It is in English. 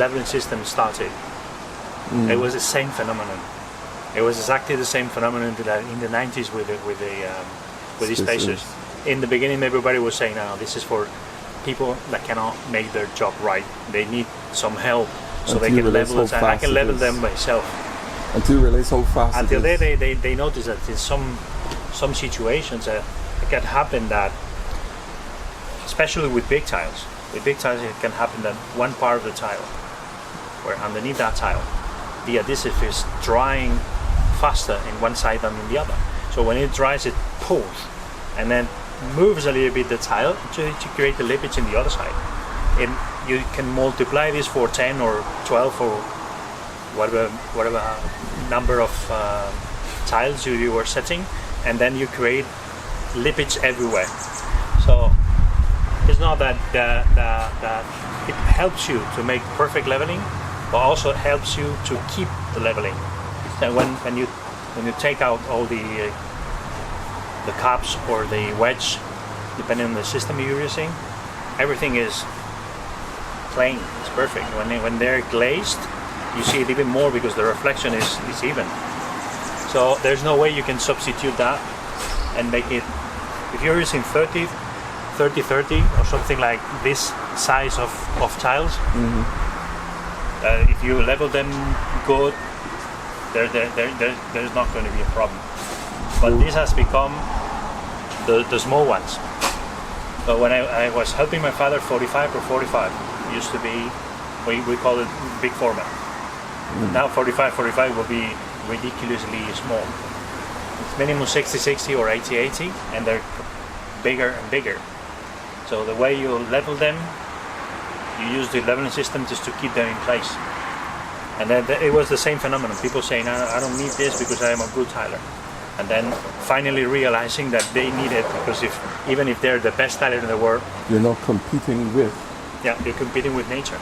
leveling system started, it was the same phenomenon. It was exactly the same phenomenon that in the 90s with these spacers. In the beginning, everybody was saying, "No, this is for people that cannot make their job right. They need some help so they can level it. And I can level them myself." Until you realize how fast. Until they notice that in some situations it can happen that, especially with big tiles. With big tiles, it can happen that one part of the tile, where underneath that tile, the adhesive is drying faster in one side than in the other. So when it dries, it pulls and then moves a little bit the tile to create the lippage in the other side. And you can multiply this for 10 or 12 or whatever number of tiles you were setting, and then you create lippage everywhere. So it's not that it helps you to make perfect leveling, but also helps you to keep the leveling. And when you take out all the caps or the wedge, depending on the system you're using, everything is plain. It's perfect. When they're glazed, you see it even more because the reflection is even. So there's no way you can substitute that and make it. If you're using 30, or something like this size of tiles, if you level them good, there's not going to be a problem. But this has become the small ones. But when I was helping my father, 45 or 45 used to be, we call it big format. Now 45 will be ridiculously small. It's minimum 60 or 80, and they're bigger and bigger. So the way you level them, you use the leveling system just to keep them in place. And then it was the same phenomenon. People saying, I don't need this because I am a good tiler. And then finally realizing that they need it, because even if they're the best tiler in the world, you're not competing with. Yeah, you're competing with nature.